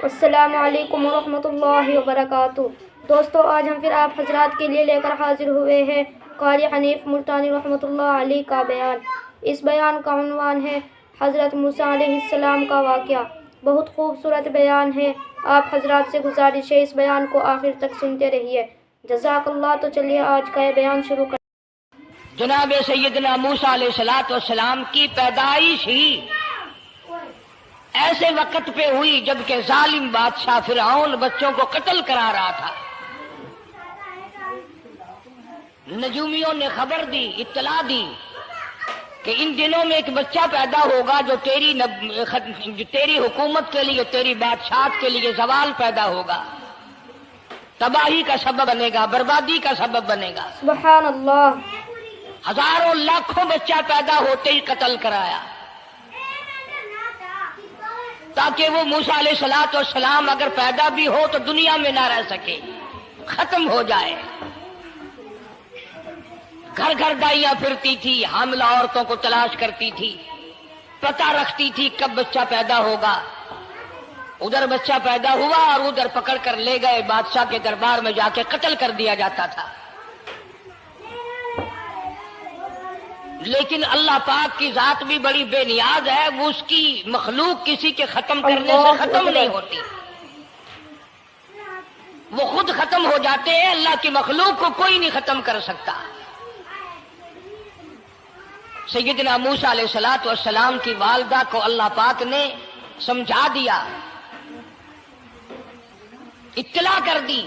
السلام علیکم ورحمۃ اللہ وبرکاتہ۔ دوستو، آج ہم پھر آپ حضرات کے لیے لے کر حاضر ہوئے ہیں قاری حنیف ملتانی رحمۃ اللہ علیہ کا بیان۔ اس بیان کا عنوان ہے حضرت موسیٰ علیہ السلام کا واقعہ۔ بہت خوبصورت بیان ہے، آپ حضرات سے گزارش ہے اس بیان کو آخر تک سنتے رہیے، جزاک اللہ۔ تو چلیے آج کا یہ بیان شروع کریں۔ جناب سیدنا موسیٰ علیہ السلام کی پیدائش ہی ایسے وقت پہ ہوئی جبکہ ظالم بادشاہ فرعون بچوں کو قتل کرا رہا تھا۔ نجومیوں نے خبر دی، اطلاع دی کہ ان دنوں میں ایک بچہ پیدا ہوگا جو تیری حکومت کے لیے، تیری بادشاہت کے لیے زوال پیدا ہوگا، تباہی کا سبب بنے گا، بربادی کا سبب بنے گا۔ سبحان اللہ۔ ہزاروں لاکھوں بچہ پیدا ہوتے ہی قتل کرایا تاکہ وہ موسیٰ علیہ السلام اگر پیدا بھی ہو تو دنیا میں نہ رہ سکے، ختم ہو جائے۔ گھر گھر دائیاں پھرتی تھی، حاملہ عورتوں کو تلاش کرتی تھی، پتہ رکھتی تھی کب بچہ پیدا ہوگا۔ ادھر بچہ پیدا ہوا اور ادھر پکڑ کر لے گئے، بادشاہ کے دربار میں جا کے قتل کر دیا جاتا تھا۔ لیکن اللہ پاک کی ذات بھی بڑی بے نیاز ہے، وہ اس کی مخلوق کسی کے ختم کرنے سے ختم نہیں ہوتی، وہ خود ختم ہو جاتے ہیں۔ اللہ کی مخلوق کو کوئی نہیں ختم کر سکتا۔ سیدنا موسیٰ علیہ السلام کی والدہ کو اللہ پاک نے سمجھا دیا، اطلاع کر دی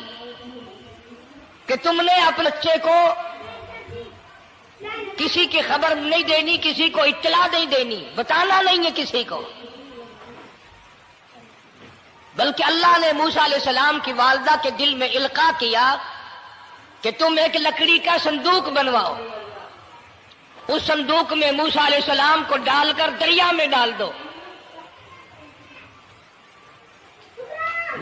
کہ تم نے اپنے بچے کو کسی کی خبر نہیں دینی، کسی کو اطلاع نہیں دینی، بتانا نہیں ہے کسی کو، بلکہ اللہ نے موسیٰ علیہ السلام کی والدہ کے دل میں القاء کیا کہ تم ایک لکڑی کا صندوق بنواؤ، اس صندوق میں موسیٰ علیہ السلام کو ڈال کر دریا میں ڈال دو۔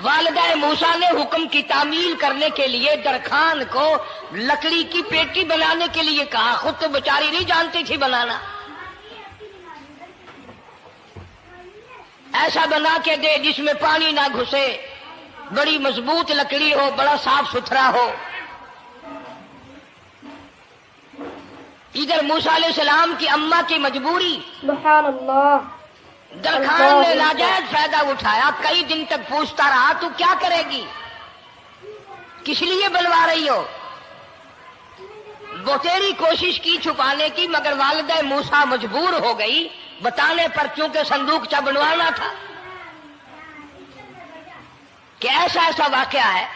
والدہ موسیٰ نے حکم کی تعمیل کرنے کے لیے درخان کو لکڑی کی پیٹی بنانے کے لیے کہا، خود تو بیچاری نہیں جانتی تھی بنانا۔ ایسا بنا کے دے جس میں پانی نہ گھسے، بڑی مضبوط لکڑی ہو، بڑا صاف ستھرا ہو۔ ادھر موسیٰ علیہ السلام کی اماں کی مجبوری، سبحان اللہ۔ درخان نے ناجائز فائدہ اٹھایا، کئی دن تک پوچھتا رہا تو کیا کرے گی، کس لیے بلوا رہی ہو؟ وہ تیری کوشش کی چھپانے کی، مگر والدہ موسیٰ مجبور ہو گئی بتانے پر، کیونکہ صندوق چا بنوانا تھا۔ کہ ایسا واقعہ ہے۔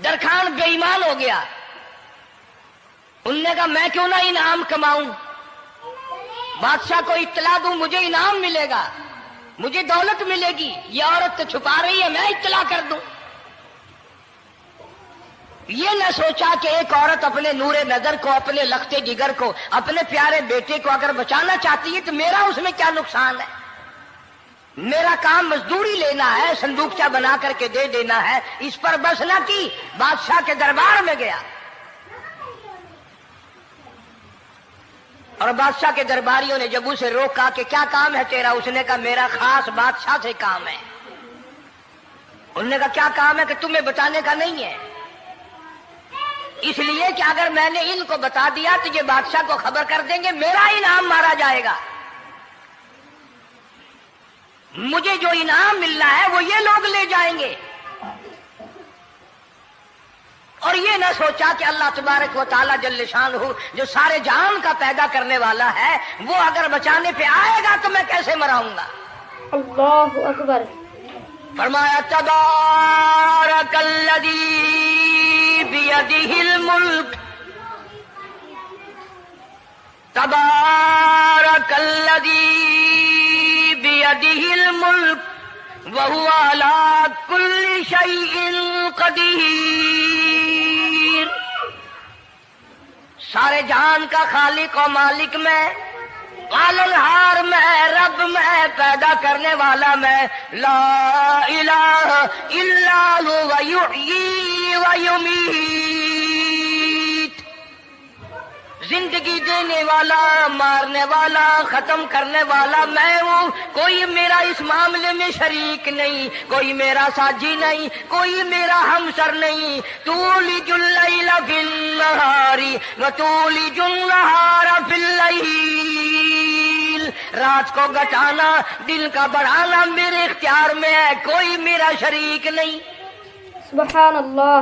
درخان بے ایمان ہو گیا، انہوں نے کہا میں کیوں نہ انعام کماؤں، بادشاہ کو اطلاع دوں، مجھے انعام ملے گا، مجھے دولت ملے گی، یہ عورت تو چھپا رہی ہے، میں اطلاع کر دوں۔ یہ نہ سوچا کہ ایک عورت اپنے نور نظر کو، اپنے لخت جگر کو، اپنے پیارے بیٹے کو اگر بچانا چاہتی ہے تو میرا اس میں کیا نقصان ہے، میرا کام مزدوری لینا ہے، صندوقچہ بنا کر کے دے دینا ہے۔ اس پر بس نہ کی، بادشاہ کے دربار میں گیا اور بادشاہ کے درباریوں نے جب اسے روکا کہ کیا کام ہے تیرا، اس نے کہا میرا خاص بادشاہ سے کام ہے۔ انہوں نے کہا کیا کام ہے؟ کہ تمہیں بتانے کا نہیں ہے، اس لیے کہ اگر میں نے ان کو بتا دیا تو یہ بادشاہ کو خبر کر دیں گے، میرا انعام مارا جائے گا، مجھے جو انعام ملنا ہے وہ یہ لوگ لے جائیں گے۔ اور یہ نہ سوچا کہ اللہ تبارک و تعالیٰ جل شانہ جو سارے جہان کا پیدا کرنے والا ہے، وہ اگر بچانے پہ آئے گا تو میں کیسے مراؤں گا۔ اللہ اکبر۔ فرمایا تبارک الذی بیدہ الملک، تبارک الذی بیدہ الملک وہو علی کل شیء قدیر۔ سارے جہان کا خالق و مالک میں، پالنہار میں، رب میں، پیدا کرنے والا میں، لا الہ الا هو یحیی و یمیت۔ जिंदगी देने वाला, मारने वाला, खत्म करने वाला मैं हूँ। कोई मेरा इस मामले में शरीक नहीं, कोई मेरा साझी नहीं, कोई मेरा हमसर नहीं। तूलिजुल लैला फिल नहारी व तूलिजुन नहारा फिल लैल। रात को घटाना, दिन का बढ़ाना मेरे इख्तियार में है, कोई मेरा शरीक नहीं। सुभान अल्लाह।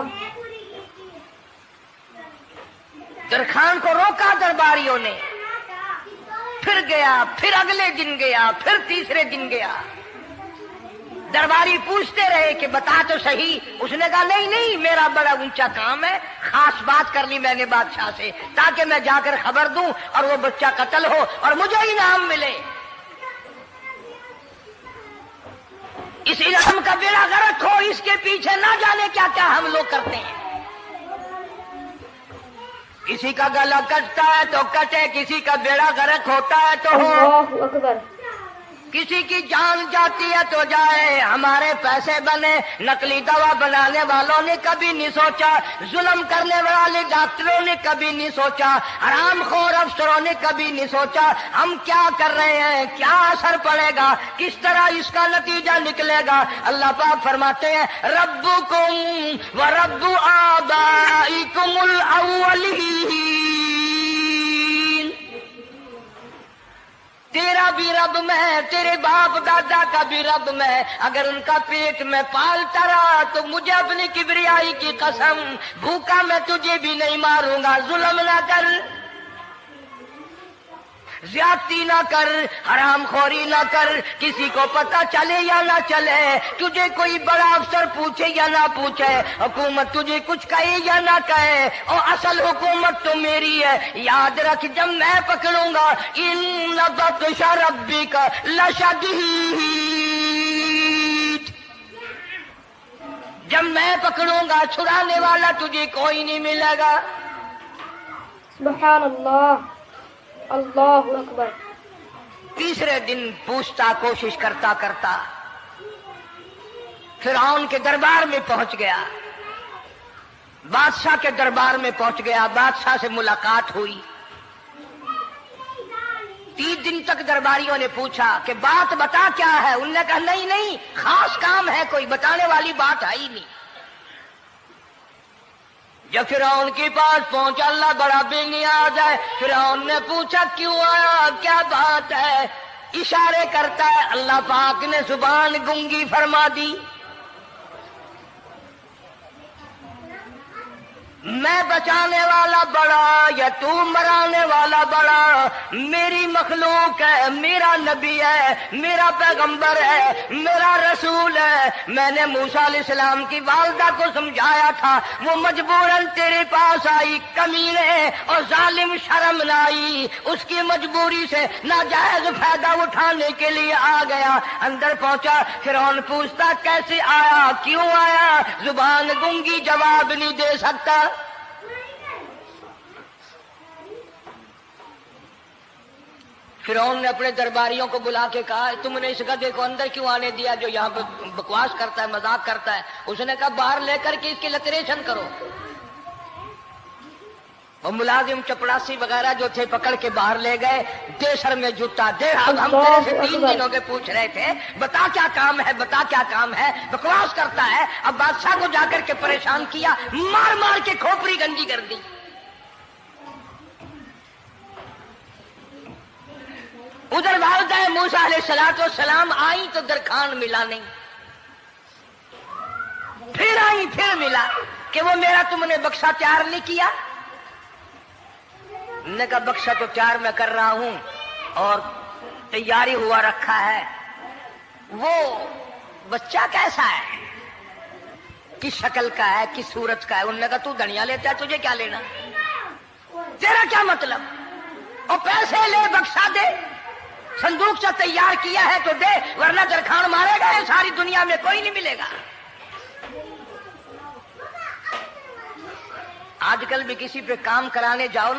दरखान को रोका दरबारियों ने, फिर गया, फिर अगले दिन गया, फिर तीसरे दिन गया। दरबारी पूछते रहे कि बता तो सही। उसने कहा नहीं नहीं, मेरा बड़ा ऊंचा काम है, खास बात कर ली मैंने बादशाह से, ताकि मैं जाकर खबर दूं और वो बच्चा कत्ल हो और मुझे इनाम मिले। इस इनाम का बेड़ा गर्क हो, इसके पीछे ना जाने क्या क्या हम लोग करते हैं। किसी का गला कटता है तो कटे, किसी का बेड़ा गर्क होता है तो हो, अल्लाहु अकबर। किसी की जान जाती है तो जाए, हमारे पैसे बने। नकली दवा बनाने वालों ने कभी नहीं सोचा, जुल्म करने वाले डॉक्टरों ने कभी नहीं सोचा, हरामखोर अफसरों ने कभी नहीं सोचा हम क्या कर रहे हैं, क्या असर पड़ेगा, किस तरह इसका नतीजा निकलेगा। अल्लाह पाक फरमाते हैं रब्बुकुम व रब्बु आबाइकुमुल अव्वलीन। तेरा भी रब मैं, तेरे बाप दादा का भी रब मैं। अगर उनका पेट में पालता रहा तो मुझे अपनी किबरियाई की कसम, भूखा मैं तुझे भी नहीं मारूंगा। जुल्म ना कर, ज्यादती ना कर, हरामखोरी ना कर, किसी को पता चले या ना चले, तुझे कोई बड़ा अफसर पूछे या ना पूछे, हुकूमत तुझे कुछ कहे या ना कहे, और असल हुकूमत तो मेरी है। याद रख जब मैं पकड़ूंगा, इन बत्श रब्बिक लशदीद, जब मैं पकड़ूंगा छुड़ाने वाला तुझे कोई नहीं मिलेगा। सुभान अल्लाह, अल्लाहु अकबर। तीसरे दिन पूछता, कोशिश करता करता फिरौन के दरबार में पहुंच गया, बादशाह के दरबार में पहुंच गया, बादशाह से मुलाकात हुई। 3 दिन तक दरबारियों ने पूछा कि बात बता क्या है। उन्होंने कहा नहीं नहीं, खास काम है, कोई बताने वाली बात है ही नहीं। जब फिरौन के पास पहुंचा, अल्लाह बड़ा बेनियाज है, फिरौन ने पूछा क्यों आया, क्या बात है। इशारे करता है, अल्लाह पाक ने जुबान गूंगी फरमा दी। मैं बचाने वाला बड़ा या तू मराने वाला बड़ा, मेरी मखलूक है, मेरा नबी है, मेरा पैगंबर है, मेरा रसूल है। मैंने मूसा अलैहिस्सलाम की वालदा को समझाया था, वो मजबूरन तेरे पास आई, कमीने और जालिम शर्म न आई, उसकी मजबूरी से नाजायज फायदा उठाने के लिए आ गया। अंदर पहुंचा, फिरौन पूछता कैसे आया, क्यों आया, जुबान गूंगी, जवाब नहीं दे सकता। फिरौन ने अपने दरबारियों को बुला के कहा तुमने इस गधे को अंदर क्यों आने दिया जो यहाँ पे बकवास करता है, मजाक करता है। उसने कहा बाहर लेकर के इसकी लतरेशन करो। और मुलाजिम चपड़ासी वगैरह जो थे पकड़ के बाहर ले गए, दे सर में जूता दे। अब हम तेरे से 3 दिनों के पूछ रहे थे, बता क्या काम है, बता क्या काम है, बकवास करता है। अब बादशाह को जाकर के परेशान किया, मार मार के खोपड़ी गंदी कर दी। उधर वालदा मूसा अलैहिस्सलाम आई तो दरखान मिला नहीं, फिर आई फिर मिला कि वो मेरा तुमने बक्सा तैयार नहीं किया। ने का बक्सा तो तैयार मैं कर रहा हूं और तैयारी हुआ रखा है। वो बच्चा कैसा है, किस शक्ल का है, किस सूरत का है। उन्होंने कहा तू धनिया लेता है, तुझे क्या लेना, तेरा क्या मतलब। और पैसे ले, बक्सा दे, संदूक से तैयार किया है तो दे, वरना दरखान मारेगा, सारी दुनिया में कोई नहीं मिलेगा। आजकल भी किसी पे काम कराने जाओ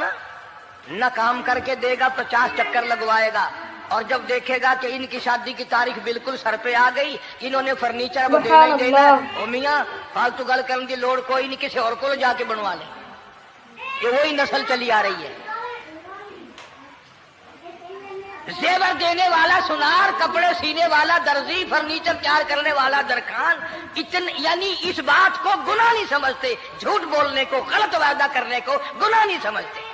ना काम करके देगा, 50 चक्कर लगवाएगा, और जब देखेगा कि इनकी शादी की तारीख बिल्कुल सर पे आ गई, इन्होंने फर्नीचर अब देना ही देना, ओ मियां फालतू गल करने की लोड़ कोई नहीं, किसी और को जाके बनवा ले। ये वही नस्ल चली आ रही है। जेवर देने वाला सुनार, कपड़े सीने वाला दर्जी, फर्नीचर तैयार करने वाला दरखान, यानी इस बात को गुनाह नहीं समझते, झूठ बोलने को, गलत वादा करने को गुनाह नहीं समझते।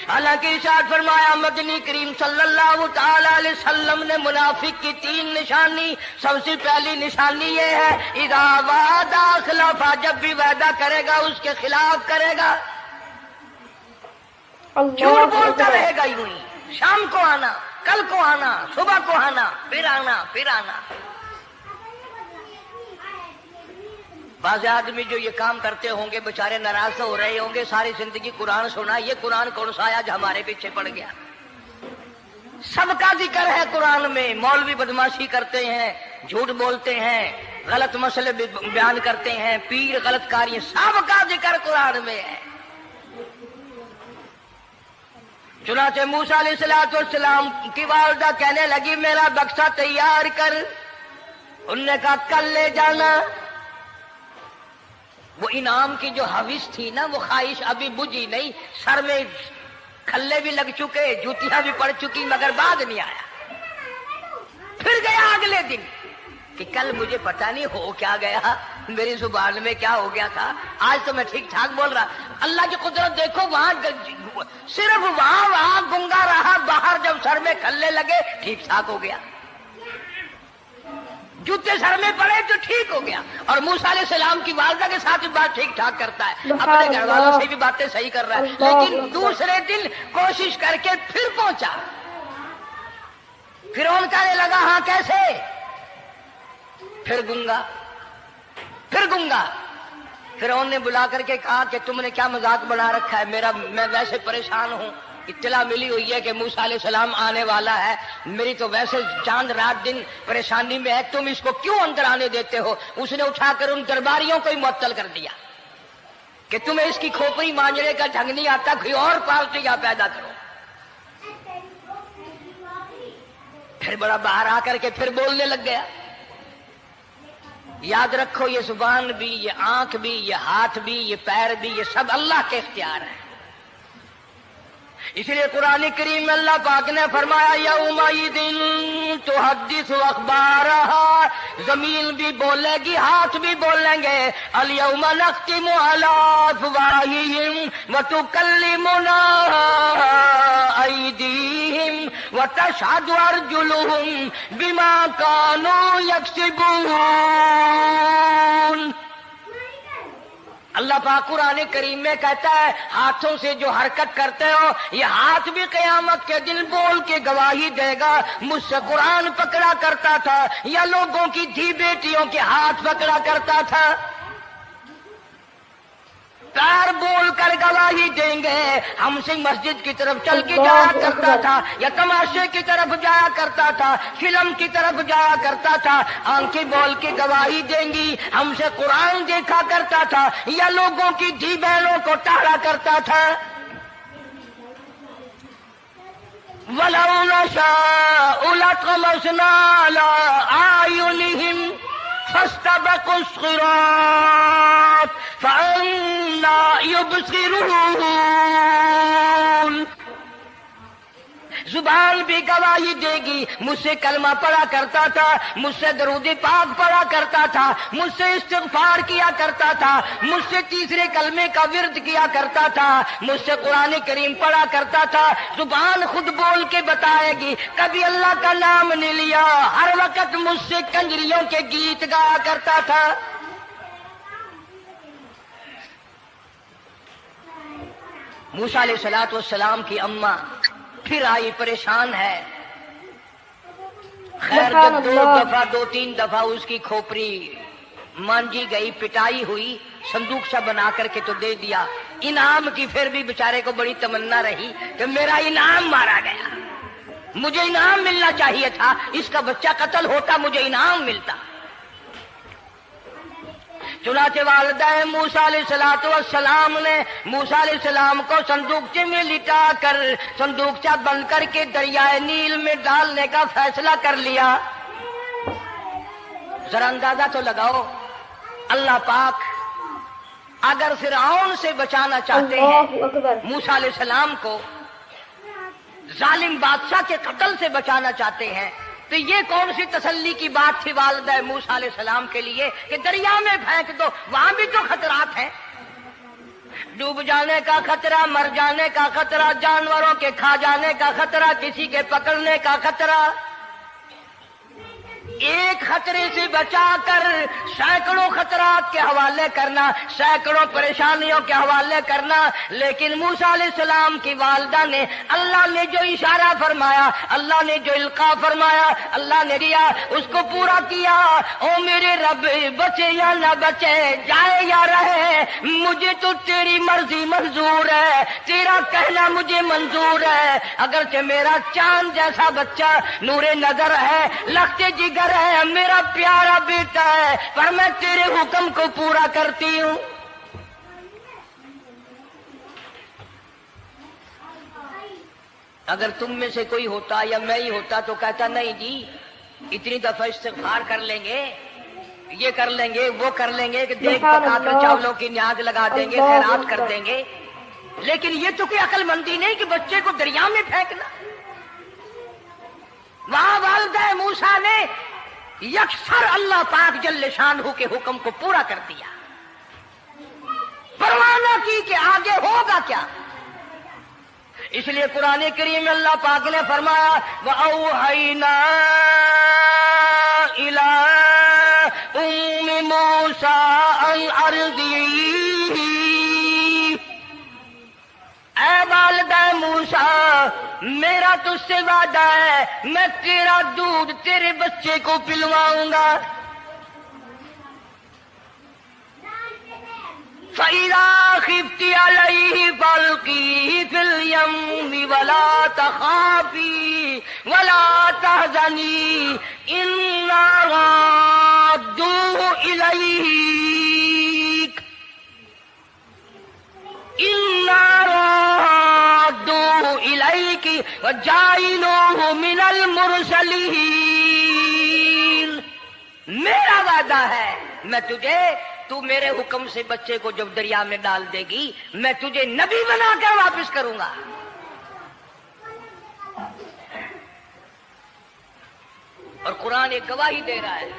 हालांकि इरशाद फरमाया मदनी करीम सल्लल्लाहु ताला अलैहि वसल्लम ने मुनाफिक की 3 निशानी, सबसे पहली निशानी ये है इज़ा वादा खिलाफा, जब भी वादा करेगा उसके खिलाफ करेगा, झूठ बोलता रहेगा यूं ही, शाम को आना, कल को आना, सुबह को आना, फिर आना, फिर आना। बाज़ आदमी जो ये काम करते होंगे बेचारे नाराज हो रहे होंगे, सारी जिंदगी कुरान सुना, ये कुरान कौन सा आया जो हमारे पीछे पड़ गया। सबका जिक्र है कुरान में, मौलवी बदमाशी करते हैं, झूठ बोलते हैं, गलत मसले बयान करते हैं, पीर गलत कार्य, सबका जिक्र कुरान में है। चुनाचे मूसा अलैहिस्सलाम की वालिदा कहने लगी मेरा बक्सा तैयार कर, उनने कहा कल ले जाना। वो इनाम की जो हविस थी ना, वो ख्वाहिश अभी बुझी नहीं, सर में खल्ले भी लग चुके, जूतियां भी पड़ चुकी, मगर बाद नहीं आया। फिर गया अगले दिन कि कल मुझे पता नहीं हो क्या गया, मेरी जुबान में क्या हो गया था, आज तो मैं ठीक ठाक बोल रहा। अल्लाह की कुदरत देखो, वहां सिर्फ वहां गुंगा रहा, बाहर जब सर में खल्ले लगे ठीक ठाक हो गया, जूते सर में पड़े तो ठीक हो गया। और मूसा अलैहिस्सलाम की वालिदा के साथ भी बात ठीक ठाक करता है, अपने घर वालों से भी बातें सही कर रहा है, लेकिन दूसरे दिन कोशिश करके फिर पहुंचा। फिर कहने लगा हाँ कैसे, फिर गुंगा, फिर गुंगा। फिर ने बुला करके कहा कि तुमने क्या मजाक बना रखा है, मैं वैसे परेशान हूं, इत्तला मिली हुई है कि मूसा अलैहिस्सलाम आने वाला है, मेरी तो वैसे चांद रात दिन परेशानी में है, तुम इसको क्यों अंदर आने देते हो। उसने उठाकर उन दरबारियों को ही मुअत्तल कर दिया कि तुम्हें इसकी खोपड़ी मांझने का ढंग नहीं आता, कोई और पार्टी यहां पैदा करो। फिर बड़ा बाहर आकर के फिर बोलने लग गया। याद रखो ये जुबान भी, ये आंख भी, ये हाथ भी, ये पैर भी, ये सब अल्लाह के इख्तियार है। इसलिए कुरान करीम में अल्लाह पाक ने फरमाया यौमइदिन तुहद्दिसु अखबारहा, जमीन भी बोलेगी, हाथ भी बोलेंगे। अल यौमा नख्तिमु अला अफवाहिहिम व तुकल्लिमुना अयदीहिम व तशहदु अर्जुलुहुम बिमा कानू यक्सिबून। अल्लाह पाक कुरान करीम में कहता है हाथों से जो हरकत करते हो, ये हाथ भी क़यामत के दिन बोल के गवाही देगा, मुझसे कुरान पकड़ा करता था या लोगों की धी बेटियों के हाथ पकड़ा करता था। पैर बोल कर गवाही देंगे, हमसे मस्जिद की तरफ चल के जाया करता था या तमाशे की तरफ जाया करता था, फिल्म की तरफ जाया करता था, आंखें बोल के गवाही देंगी, हमसे कुरान देखा करता था या लोगों की धी बहनों को टहला करता था। वलौ नशाउ लतमसना अला आयुनिहिम फस्तबकुस सिरात फअन्ना युबसिरून। जुबान भी गवाही देगी, मुझसे कलमा पढ़ा करता था, मुझसे दरूद पाक पढ़ा करता था, मुझसे इस्तिग़फ़ार किया करता था, मुझसे तीसरे कलमे का विर्द किया करता था, मुझसे कुरान करीम पढ़ा करता था। जुबान खुद बोल के बताएगी, कभी अल्लाह का नाम नहीं लिया, हर वक्त मुझसे कंजरियों के गीत गाया करता था। मूसा अलैहिस्सलाम की अम्मा फिर आई, परेशान है। खैर जब 2-3 दफा उसकी खोपड़ी मांझी गई, पिटाई हुई, संदूक सा बना करके तो दे दिया। इनाम की फिर भी बेचारे को बड़ी तमन्ना रही कि मेरा इनाम मारा गया, मुझे इनाम मिलना चाहिए था, इसका बच्चा कत्ल होता, मुझे इनाम मिलता। चुनाचे वालिदा मूसा अलैहिस्सलाम ने मूसा अलैहिस्सलाम को संदूकचे में लिटा कर संदूकचा बंद करके दरियाए नील में डालने का फैसला कर लिया। जरा अंदाजा तो लगाओ, अल्लाह पाक अगर फिरऔन से बचाना चाहते हैं मूसा अलैहिस्सलाम को, जालिम बादशाह के कत्ल से बचाना चाहते हैं, तो ये कौन सी तसल्ली की बात थी वालिदा मूसा अलैहिस्सलाम के लिए कि दरिया में फेंक दो, वहां भी तो खतरात हैं, डूब जाने का खतरा, मर जाने का खतरा, जानवरों के खा जाने का खतरा, किसी के पकड़ने का खतरा। एक खतरे से बचाकर सैकड़ों खतरात के हवाले करना, सैकड़ों परेशानियों के हवाले करना। लेकिन मूसा अलैहिस्सलाम की वालिदा ने, अल्लाह ने जो इशारा फरमाया, अल्लाह ने जो इल्का फरमाया, अल्लाह ने दिया, उसको पूरा किया। ओ मेरे रब, बचे या ना बचे, जाए या रहे, मुझे तो तेरी मर्जी मंजूर है, तेरा कहना मुझे मंजूर है। अगरचे मेरा चांद जैसा बच्चा नूरे नजर है, लखते जिगर है, मेरा प्यारा बेटा है, पर मैं तेरे हुक्म को पूरा करती हूं। अगर तुम में से कोई होता या मैं ही होता तो कहता नहीं जी, इतनी दफा इस्तिग़फ़ार कर लेंगे, ये कर लेंगे, वो कर लेंगे कि देख पकाकर चावलों की न्याज लगा देंगे, खैरात कर देंगे। लेकिन ये तो कोई अक्लमंदी नहीं कि बच्चे को दरिया में फेंकना। वहां वालिदा मूसा ने यकसर अल्लाह पाक जल्ले शानहू के हुक्म को पूरा कर दिया, परवाह न की कि आगे होगा क्या। इसलिए कुरान करीम में अल्लाह पाक ने फरमाया, वअौहैना इला उम्मी मूसा अन अर्ज़िही, ऐ वालिदा मूसा, मेरा तुझसे वादा है, मैं तेरा दूध तेरे बच्चे को पिलवाऊंगा। फ़इज़ा ख़िफ़्ती अलैहि फ़अल्क़ीही फ़िल यम्मि वला तख़ाफ़ी वला तहज़नी इन्ना राद्दूहु इलैक, इन्ना राद्दूहु इलैकी व जाइलूहु मिनल मुरसलीन। मेरा वादा है, मैं तुझे, तू मेरे हुक्म से बच्चे को जब दरिया में डाल देगी, मैं तुझे नबी बनाकर वापस करूंगा। और कुरान एक गवाही दे रहा है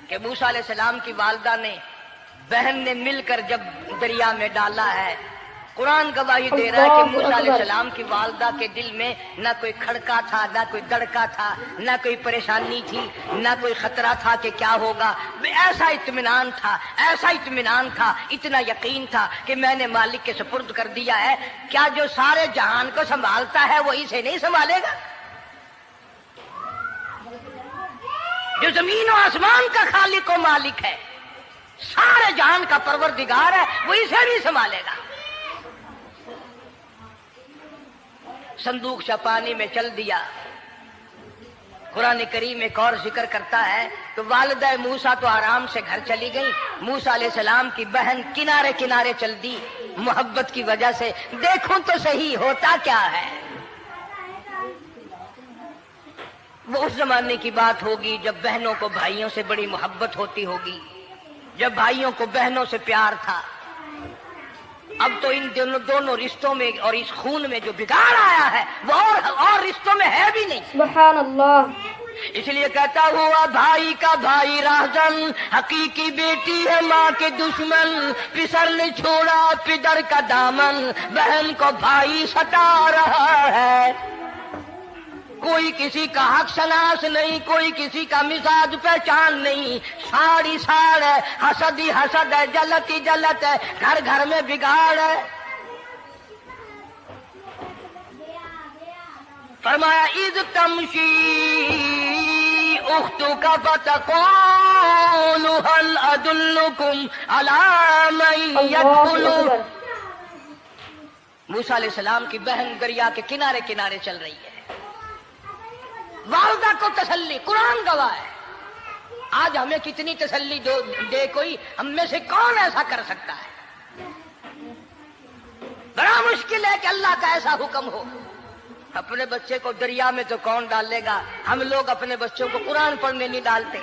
कि मूसा अलैहिस्सलाम की वालिदा ने, बहन ने मिलकर जब दरिया में डाला है, कुरान गवाही दे रहा है कि मूसा अलैहिस्सलाम की वालिदा के दिल में न कोई खड़का था, न कोई दड़का था, न कोई परेशानी थी, न कोई खतरा था कि क्या होगा। ऐसा इत्मीनान था, ऐसा इत्मीनान था, इतना यकीन था कि मैंने मालिक के सुपुर्द कर दिया है। क्या जो सारे जहान को संभालता है वो इसे नहीं संभालेगा? जो जमीन और आसमान का खालिक और मालिक है, सारे जहान का परवरदिगार है, वो इसे नहीं संभालेगा। संदूक पानी में चल दिया। कुरान करीम एक और जिक्र करता है, तो वालिदा मूसा तो आराम से घर चली गई, मूसा अलैहिस्सलाम की बहन किनारे किनारे चल दी मोहब्बत की वजह से। देखो तो सही होता क्या है। वो उस जमाने की बात होगी जब बहनों को भाइयों से बड़ी मोहब्बत होती होगी, जब भाइयों को बहनों से प्यार था। अब तो इन दोनों रिश्तों में और इस खून में जो बिगाड़ आया है वो और रिश्तों में है भी नहीं। सुभान अल्लाह। इसलिए कहता हुआ भाई का भाई राहजन, हकीकी बेटी है माँ के दुश्मन, पिसर ने छोड़ा पिदर का दामन, बहन को भाई सता रहा है। कोई किसी का हक शनास नहीं, कोई किसी का मिजाज पहचान नहीं, साड़ी साड़ है, हसद ही हसद है, जलत ही जलत है, घर घर में बिगाड़ है। फरमाया इज़ तमशी उख्तुका फतक़ूलु हल अदुल्लुकुम अला मन यदखुलु। मूसा अलैहिस्सलाम की बहन दरिया के किनारे किनारे चल रही है, वालिदा को तसल्ली, कुरान गवाह है। आज हमें कितनी तसल्ली दे कोई, हम में से कौन ऐसा कर सकता है? बड़ा मुश्किल है कि अल्लाह का ऐसा हुक्म हो। अपने बच्चे को दरिया में तो कौन डालेगा? हम लोग अपने बच्चों को कुरान पढ़ने नहीं डालते,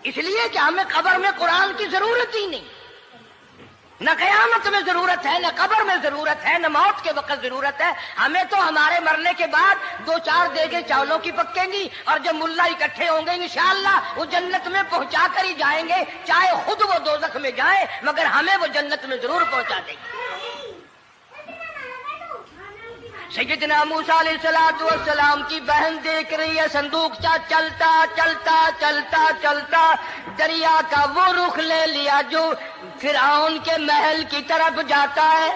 इसलिए कि हमें कब्र में कुरान की जरूरत ही नहीं। نہ قیامت میں ضرورت ہے، نہ قبر میں ضرورت ہے، نہ موت کے وقت ضرورت ہے. ہمیں تو ہمارے مرنے کے بعد 2-4 دیگیں چاولوں کی پکیں گی اور جب ملا اکٹھے ہوں گے انشاءاللہ وہ جنت میں پہنچا کر ہی جائیں گے، چاہے خود وہ دوزخ میں جائیں مگر ہمیں وہ جنت میں ضرور پہنچا دیں گے. سیدنا موسیٰ علیہ السلام کی بہن دیکھ رہی ہے صندوقچہ چلتا چلتا چلتا چلتا دریا کا وہ رخ لے لیا جو فرعون کے محل کی طرف جاتا ہے.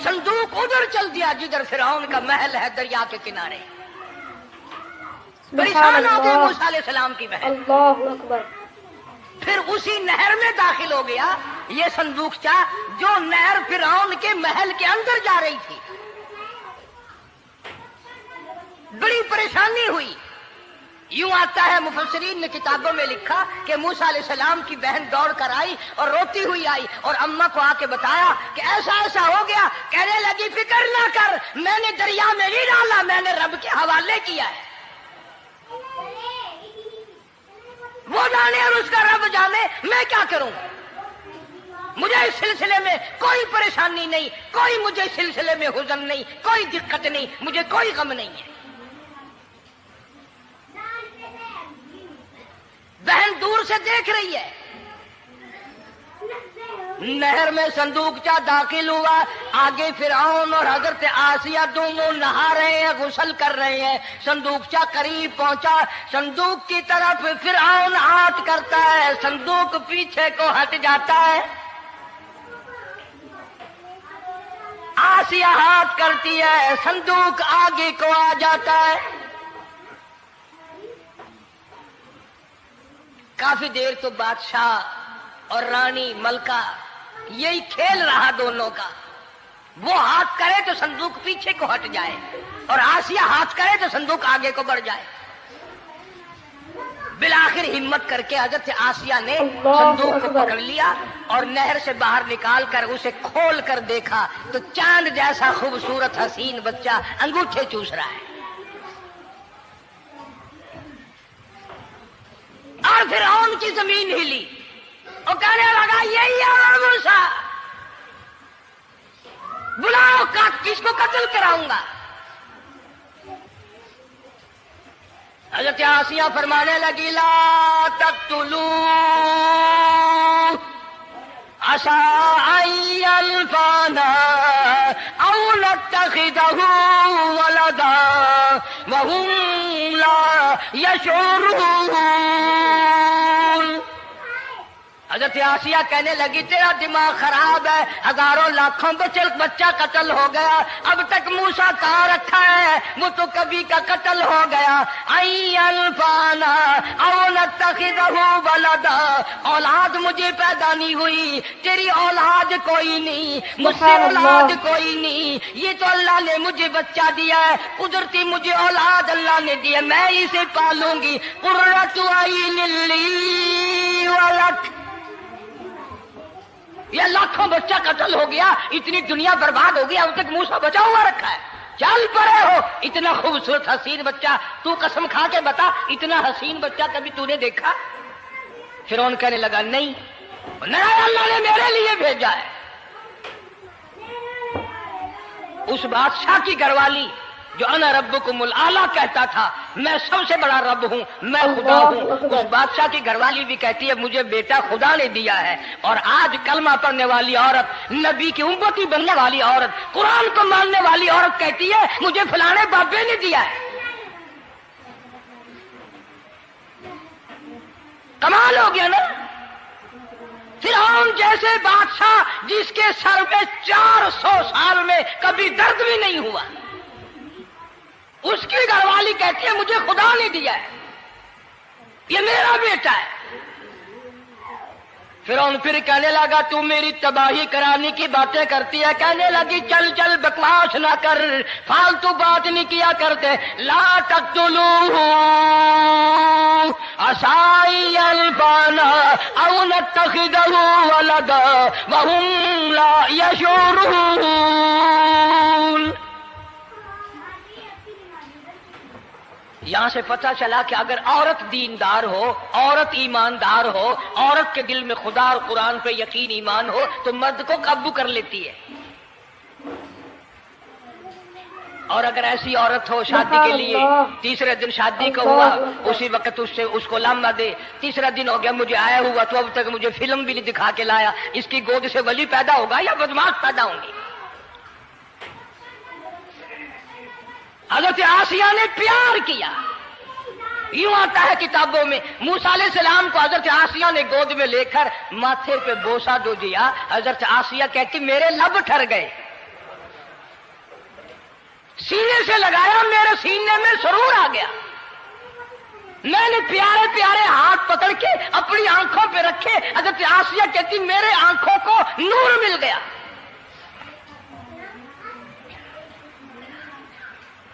صندوق ادھر چل دیا جدھر فرعون کا محل ہے دریا کے کنارے. پریشان ہو گئے موسیٰ علیہ السلام کی بہن. اللہ اکبر. پھر اسی نہر میں داخل ہو گیا یہ صندوقچہ جو نہر فرعون کے محل کے اندر جا رہی تھی. بڑی پریشانی ہوئی. یوں آتا ہے مفسرین نے کتابوں میں لکھا کہ موسیٰ علیہ السلام کی بہن دوڑ کر آئی اور روتی ہوئی آئی اور اماں کو آ کے بتایا کہ ایسا ایسا ہو گیا. کہنے لگی فکر نہ کر، میں نے دریا میں نہیں ڈالا، میں نے رب کے حوالے کیا ہے. وہ جانے اور اس کا رب جانے، میں کیا کروں. مجھے اس سلسلے میں کوئی پریشانی نہیں، کوئی مجھے اس سلسلے میں حزن نہیں، کوئی دقت نہیں، مجھے کوئی غم نہیں ہے. بہن دور سے دیکھ رہی ہے. نہر میں صندوقچہ داخل ہوا، آگے فرعون اور حضرت آسیہ دونوں نہا رہے ہیں، غسل کر رہے ہیں. صندوقچہ قریب پہنچا، صندوق کی طرف فرعون ہاتھ کرتا ہے، صندوق پیچھے کو ہٹ جاتا ہے. آسیہ ہاتھ کرتی ہے، صندوق آگے کو آ جاتا ہے. کافی دیر تو بادشاہ اور رانی ملکہ یہی کھیل رہا دونوں کا. وہ ہاتھ کرے تو صندوق پیچھے کو ہٹ جائے اور آسیہ ہاتھ کرے تو صندوق آگے کو بڑھ جائے. بالآخر ہمت کر کے حضرت آسیہ نے صندوق کو پکڑ لیا اور نہر سے باہر نکال کر اسے کھول کر دیکھا تو چاند جیسا خوبصورت حسین بچہ انگوٹھے چوس رہا ہے. اور فرعون کی زمین ہلی اور کہنے لگا یہی ہے موسیٰ، بلاؤ کس کو قتل کراؤں گا. حضرت آسیہ فرمانے لگی لا تقتلوا عسى أن ينفعنا أو نتخذه ولدا وهم لا يشعرون. حضرت آسیہ کہنے لگی تیرا دماغ خراب ہے، ہزاروں لاکھوں بچہ قتل ہو گیا، اب تک موسیٰ کہاں رکھا ہے، وہ تو کبھی کا قتل ہو گیا. انفانا او نتخذہ ولدا، اولاد مجھے پیدا نہیں ہوئی، تیری اولاد کوئی نہیں، مجھ سے اولاد کوئی نہیں، یہ تو اللہ نے مجھے بچہ دیا ہے، قدرتی مجھے اولاد اللہ نے دی ہے، میں اسے پالوں گی. قرۃ عین لی ولک. یہ لاکھوں بچہ قتل ہو گیا، اتنی دنیا برباد ہو گیا، اب تک موسیٰ بچا ہوا رکھا ہے. چل پڑے ہو، اتنا خوبصورت حسین بچہ، تو قسم کھا کے بتا اتنا حسین بچہ کبھی تو نے دیکھا؟ فرعون کہنے لگا نہیں، اللہ نے میرے لیے بھیجا ہے. اس بادشاہ کی گھر والی جو انا ربکم الاعلی کہتا تھا، میں سب سے بڑا رب ہوں، میں خدا ہوں، اس بادشاہ کی گھر والی بھی کہتی ہے مجھے بیٹا خدا نے دیا ہے. اور آج کلمہ پڑھنے والی عورت، نبی کی امتی بننے والی عورت، قرآن کو ماننے والی عورت کہتی ہے مجھے فلانے بابے نے دیا ہے. کمال ہو گیا نا. فرعون جیسے بادشاہ جس کے سر میں 400 سال میں کبھی درد بھی نہیں ہوا، اس کی گھر والی کہتی ہے مجھے خدا نے دیا ہے، یہ میرا بیٹا ہے. فرعون پھر کہنے لگا تو میری تباہی کرانے کی باتیں کرتی ہے. کہنے لگی چل چل بکواس نہ کر، فالتو بات نہیں کیا کرتے. لا تقتلوه عسى أن ينفعنا أو نتخذه ولدا وهم لا يشعرون. यहां से पता चला कि अगर औरत दीनदार हो, औरत ईमानदार हो, औरत के दिल में खुदा और कुरान पे यकीन ईमान हो तो मर्द को काबू कर लेती है। और अगर ऐसी औरत हो शादी के लिए, तीसरे दिन शादी को हुआ, उसी वक्त उससे उसको लामा दे, तीसरा दिन हो गया मुझे आया हुआ तो अब तक मुझे फिल्म भी नहीं दिखा के लाया, इसकी गोद से वली पैदा होगा या बदमाश पैदा होंगी? हज़रत आसिया ने प्यार किया। यूं आता है किताबों में, मूसा अलैहिस्सलाम को हज़रत आसिया ने गोद में लेकर माथे पे बोसा दो दिया। हज़रत आसिया कहती मेरे लब ठर गए, सीने से लगाया, मेरे सीने में सुरूर आ गया। मैंने प्यारे प्यारे हाथ पकड़ के अपनी आंखों पे रखे। हज़रत आसिया कहती मेरे आंखों को नूर मिल गया।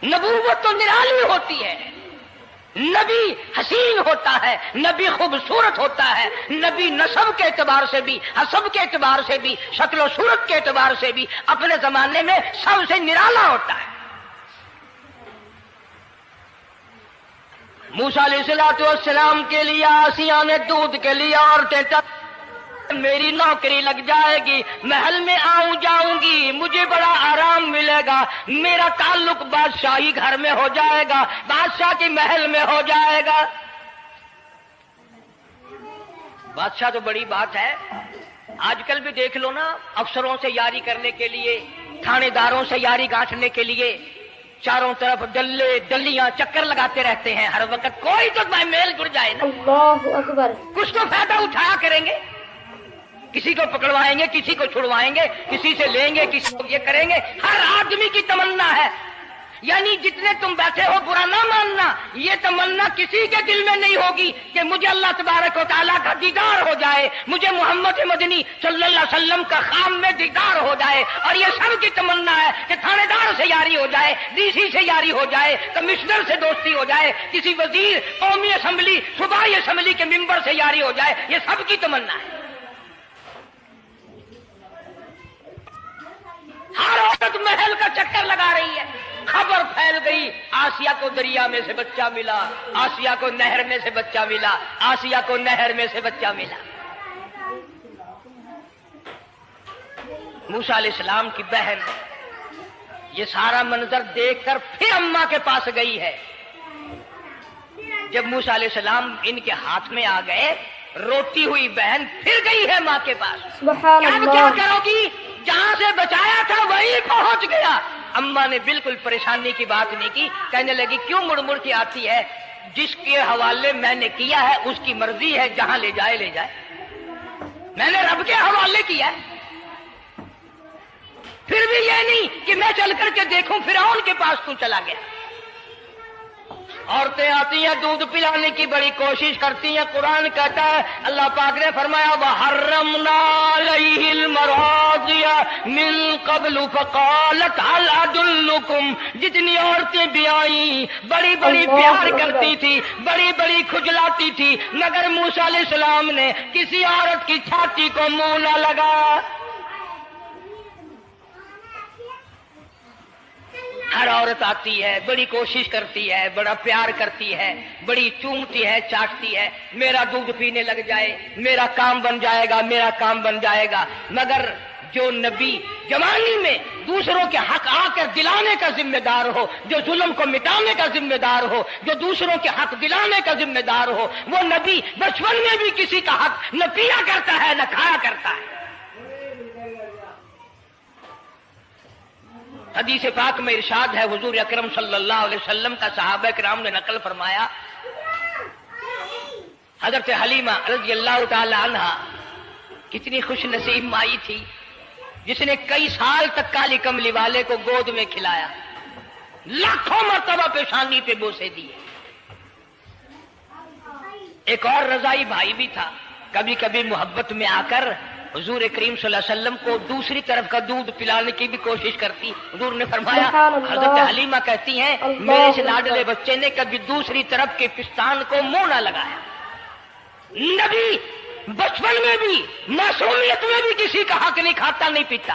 नबूवत तो निराली होती है, नबी हसीन होता है, नबी खूबसूरत होता है, नबी नसब के एतबार से भी, हसब के एतबार से भी, शक्ल सूरत के एतबार से भी अपने जमाने में सबसे निराला होता है। मूसा अलैहिस्सलाम के लिए आसिया ने दूध के लिए औरतें मेरी नौकरी लग जाएगी, महल में आऊं जाऊंगी, मुझे बड़ा आराम मिलेगा, मेरा ताल्लुक बादशाही घर में हो जाएगा, बादशाह के महल में हो जाएगा। बादशाह तो बड़ी बात है, आजकल भी देख लो ना, अफसरों से यारी करने के लिए, थानेदारों से यारी गांठने के लिए चारों तरफ डल्ले डल्लियां चक्कर लगाते रहते हैं हर वक्त। कोई तो मेल जुड़ जाए ना, अल्लाहु अकबर, कुछ तो फायदा उठाया करेंगे। किसी को पकड़वाएंगे, किसी को छुड़वाएंगे, किसी से लेंगे, किसी को ये करेंगे। हर आदमी की तमन्ना है, यानी जितने तुम बैठे हो बुरा ना मानना, ये तमन्ना किसी के दिल में नहीं होगी कि मुझे अल्लाह तबारक व तआला का दीदार हो जाए, मुझे मोहम्मद मदनी सल्लल्लाहु अलैहि वसल्लम का खाम में दीदार हो जाए। और ये सब की तमन्ना है कि थानेदार से यारी हो जाए, डीसी से यारी हो जाए, कमिश्नर से दोस्ती हो जाए, किसी वजीर, कौमी असेंबली, सूबाई असेंबली के मेंबर से यारी हो जाए। ये सब की तमन्ना है। हर औरत महल का चक्कर लगा रही है। खबर फैल गई, आसिया को दरिया में से बच्चा मिला, आसिया को नहर में से बच्चा मिला, आसिया को नहर में से बच्चा मिला। मूसा अलैहिस्सलाम की बहन ये सारा मंजर देखकर फिर अम्मा के पास गई है। जब मूसा अलैहिस्सलाम इनके हाथ में आ गए, रोती हुई बहन फिर गई है माँ के पास। क्या करोगी, जहां से बचाया था वहीं पहुंच गया। अम्मा ने बिल्कुल परेशानी की बात नहीं की, कहने लगी क्यों मुड़ मुड़ के आती है, जिसके हवाले मैंने किया है उसकी मर्जी है, जहां ले जाए ले जाए, मैंने रब के हवाले किया है। फिर भी ये नहीं कि मैं चल करके देखूं फिरौन के पास तू चला गया। औरतें आती हैं, दूध पिलाने की बड़ी कोशिश करती हैं। कुरान कहता है, अल्लाह पाक ने फरमाया वहर्रमना अलैहिल मराज़िया मिन क़ब्लु फ़क़ालत हल अदुल्लुकुम। जितनी औरतें भी आई बड़ी बड़ी प्यार करती थी, बड़ी बड़ी खुजलाती थी, मगर मूसा अलैहिस्सलाम ने किसी औरत की छाती को मुंह न लगाया। हर औरत आती है, बड़ी कोशिश करती है, बड़ा प्यार करती है, बड़ी चूमती है, चाटती है, मेरा दूध पीने लग जाए, मेरा काम बन जाएगा, मेरा काम बन जाएगा। मगर जो नबी जवानी में दूसरों के हक आकर दिलाने का जिम्मेदार हो, जो जुल्म को मिटाने का जिम्मेदार हो, जो दूसरों के हक दिलाने का जिम्मेदार हो, वो नबी बचपन में भी किसी का हक न पिया करता है न खाया करता है। हदीस पाक में इरशाद है, हुजूर अकरम सल्लल्लाहु अलैहि वसल्लम का सहाबा किराम ने नकल फरमाया, हजरत हलीमा रज़ियल्लाहु ताला अन्हा कितनी खुश नसीब माई थी जिसने कई साल तक काली कमली वाले को गोद में खिलाया, लाखों मर्तबा पेशानी पे बोसे दिए। एक और रजाई भाई भी था, कभी कभी मोहब्बत में आकर हुजूर करीम सल्लल्लाहु अलैहि वसल्लम को दूसरी तरफ का दूध पिलाने की भी कोशिश करती। हुजूर ने फरमाया, हजरत हलीमा कहती हैं, मेरे इस लाडले बच्चे ने कभी दूसरी तरफ के पिस्तान को मुंह न लगाया। नबी बचपन में भी, मासूमियत में भी किसी का हक नहीं खाता नहीं पीता।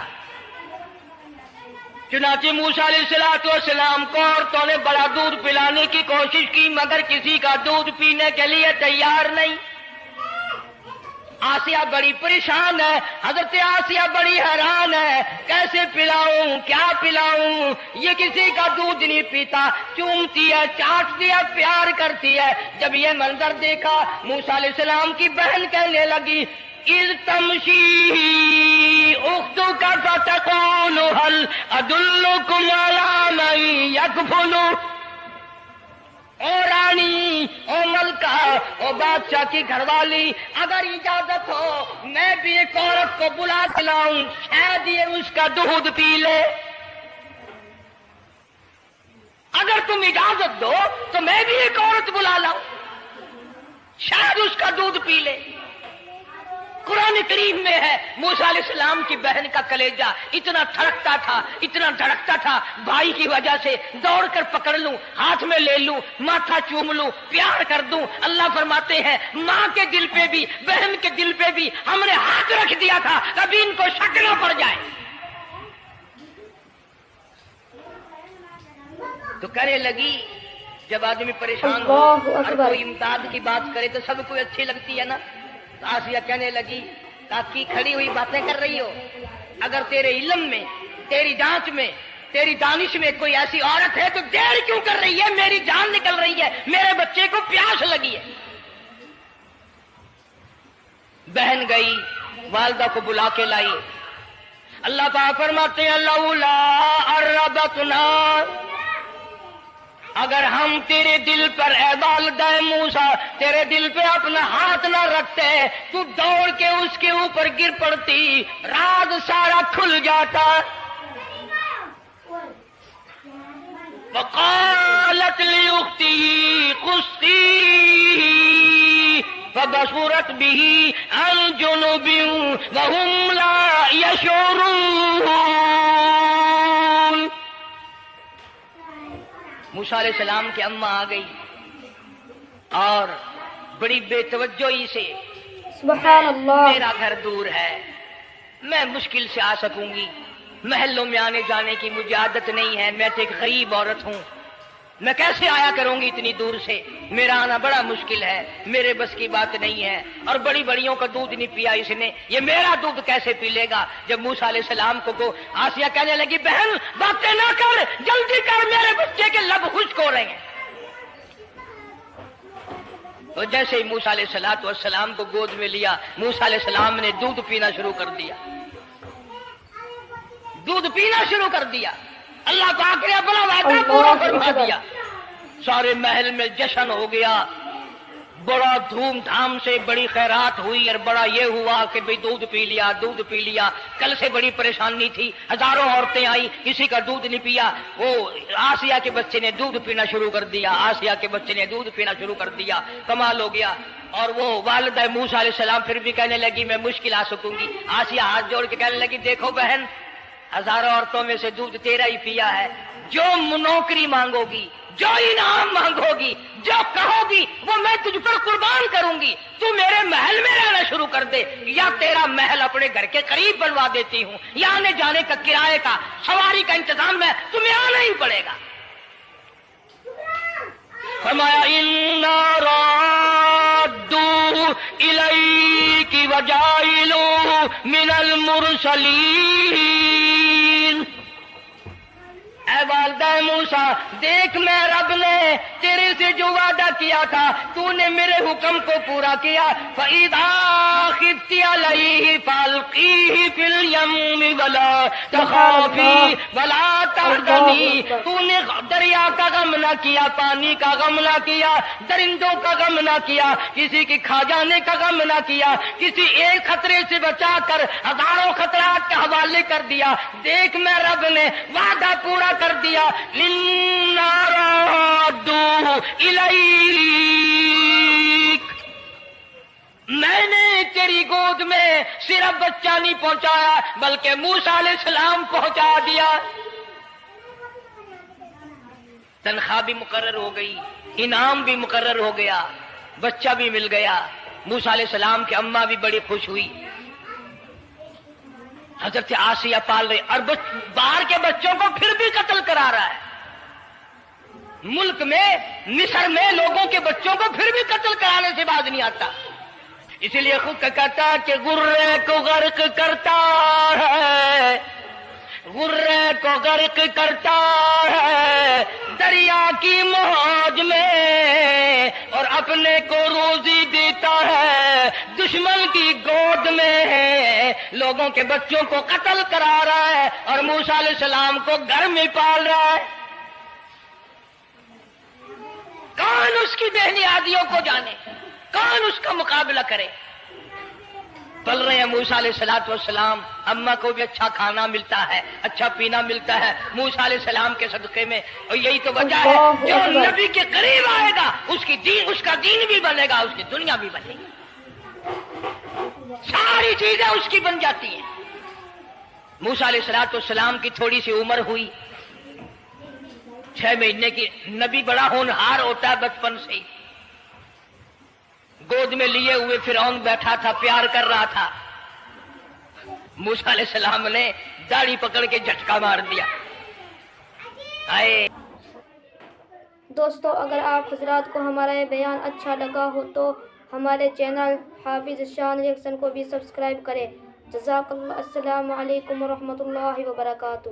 चुनाचे मूसा अलैहिस्सलाम को औरतों ने बड़ा दूध पिलाने की कोशिश की, मगर किसी का दूध पीने के लिए तैयार नहीं। आसिया बड़ी परेशान है, हजरत आसिया बड़ी हैरान है, कैसे पिलाऊं, क्या पिलाऊं, ये किसी का दूध नहीं पीता, चूमती है, चाटती है, प्यार करती है। जब ये मंजर देखा, मूसा अलैहिस्सलाम की बहन कहने लगी, इज़ तमशी उख्तुका फतकूलु हल अदुल्लुकुम अला मन यकफुलु। ओ रानी, ओ मलका, ओ बादशाह की घरवाली, अगर इजाजत हो मैं भी एक औरत को बुला के लाऊं, शायद ये उसका दूध पी ले। अगर तुम इजाजत दो तो मैं भी एक औरत बुला लाऊं, शायद उसका दूध पी ले। कुरान करीम में है, मूसा अलैहिस्सलाम की बहन का कलेजा इतना धड़कता था, इतना धड़कता था, भाई की वजह से दौड़कर पकड़ लूं, हाथ में ले लूं, माथा चूम लूं, प्यार कर दूं। अल्लाह फरमाते हैं, माँ के दिल पे भी, बहन के दिल पे भी हमने हाथ रख दिया था, कभी इनको शक न पड़ जाए। तो कहने लगी, जब आदमी परेशान हो और कोई इमदाद की बात करे तो सबको अच्छी लगती है ना। तो आसिया कहने लगी, ताकि खड़ी हुई बातें कर रही हो, अगर तेरे इल्म में, तेरी जांच में, तेरी दानिश में कोई ऐसी औरत है तो देर क्यों कर रही है, मेरी जान निकल रही है, मेरे बच्चे को प्यास लगी है। बहन गई, वालिदा को बुला के लाई। अल्लाह पाक फरमाते हैं, लौला अर्रबतना, अगर हम तेरे दिल पर ए वालिदा मूसा तेरे दिल पे अपना हाथ न रखते, तू दौड़ के उसके ऊपर गिर पड़ती, राज सारा खुल जाता। वक़ालत लिउख्ती कुस्ती फबसुरत बिही अन जुनुबिन वहुम ला यशऊरून। मूसा अलैहिस्सलाम की अम्मा आ गई और बड़ी बेतवज्जोही से, सुभान अल्लाह, मेरा घर दूर है, मैं मुश्किल से आ सकूंगी, महलों में आने जाने की मुझे आदत नहीं है, मैं तो एक गरीब औरत हूं, मैं कैसे आया करूंगी इतनी दूर से, मेरा आना बड़ा मुश्किल है, मेरे बस की बात नहीं है। और बड़ी बड़ियों का दूध नहीं पिया इसने, ये मेरा दूध कैसे पी लेगा। जब मूसा अलैहिस्सलाम को आसिया कहने लगी, बहन बातें ना कर, जल्दी कर, मेरे बच्चे के लब खुश्क हो रहे हैं। तो जैसे ही मूसा अलैहिस्सलाम को गोद में लिया, मूसा अलैहिस्सलाम ने दूध पीना शुरू कर दिया, दूध पीना शुरू कर दिया। अल्लाह पाक ने अपना वादा पूरा फरमा दिया। सारे महल में जश्न हो गया, बड़ा धूमधाम से बड़ी खैरात हुई और बड़ा ये हुआ कि भाई दूध पी लिया, दूध पी लिया। कल से बड़ी परेशानी थी, हजारों औरतें आई, किसी का दूध नहीं पिया। वो आसिया के बच्चे ने दूध पीना शुरू कर दिया, आसिया के बच्चे ने दूध पीना शुरू कर दिया, कमाल हो गया। और वो वालिदा मूसा अलैहिस्सलाम फिर भी कहने लगी, मैं मुश्किल आ सकूंगी। आसिया हाथ जोड़ के कहने लगी, देखो बहन, हजारों औरतों में से दूध तेरा ही पिया है, जो नौकरी मांगोगी, जो इनाम मांगोगी, जो कहोगी वो मैं तुझ पर कुर्बान करूंगी। तू मेरे महल में रहना शुरू कर दे, या तेरा महल अपने घर के करीब बनवा देती हूँ, या आने जाने का, किराए का, सवारी का इंतजाम है, तुम्हें आना ही पड़ेगा। फरमाया, इन्ना राद्दू इलैकी वजाइलू मिनल मुरसलीन। ऐ वालिदा मूसा, देख मैं रब ने तेरे से जो वादा किया था, तूने मेरे हुक्म को पूरा किया। फइदा खिफ्ती अलैहि फल्कीही फिल यम्मी वला तखाफी वला तहज़नी। तूने दरिया का गम न किया, पानी का गम न किया, दरिंदों का गम न किया, किसी के खा जाने का गम न किया, किसी एक खतरे से बचाकर हजारों खतरात के हवाले कर दिया। देख मैं रब ने वादा पूरा कर दिया। इन्ना राद्दू इलैक, मैंने तेरी गोद में सिर्फ बच्चा नहीं पहुंचाया, बल्कि मूसा अलैहिस्सलाम पहुंचा दिया। तनख्वाह भी मुकर्रर हो गई, इनाम भी मुकर्रर हो गया, बच्चा भी मिल गया। मूसा अलैहिस्सलाम की अम्मा भी बड़ी खुश हुई। حضرت آسیہ پال رہی اور باہر کے بچوں کو پھر بھی قتل کرا رہا ہے. ملک میں مصر میں لوگوں کے بچوں کو پھر بھی قتل کرانے سے باز نہیں آتا. اسی لیے خود کا کہتا ہے کہ غرے کو غرق کرتا ہے، غرے کو غرق کرتا ہے دریا کی موج میں، اور اپنے کو روزی دیتا ہے دشمن کی گود میں. لوگوں کے بچوں کو قتل کرا رہا ہے اور موسیٰ علیہ السلام کو گھر میں پال رہا ہے. کون اس کی بہنیادیوں کو جانے، کون اس کا مقابلہ کرے. پل رہے ہیں موسیٰ علیہ السلام، اماں کو بھی اچھا کھانا ملتا ہے، اچھا پینا ملتا ہے موسیٰ علیہ السلام کے صدقے میں. اور یہی تو وجہ ہے جو نبی کے قریب آئے گا اس کا دین بھی بنے گا، اس کی دنیا بھی بنے گی، ساری چیزیں اس کی بن جاتی ہیں. موسیٰ علیہ السلام کی تھوڑی سی عمر ہوئی، 6 مہینے کی. نبی بڑا ہونہار ہوتا ہے بچپن سے ہی. گود میں لیے ہوئے فرعون بیٹھا تھا، پیار کر رہا تھا. موسیٰ علیہ السلام نے داڑھی پکڑ کے جھٹکا مار دیا. آئے دوستو اگر آپ حضرات کو ہمارا یہ بیان اچھا لگا ہو تو ہمارے چینل حافظ شان ریئیکشن کو بھی سبسکرائب کریں. جزاک اللہ. السلام علیکم ورحمۃ اللہ وبرکاتہ.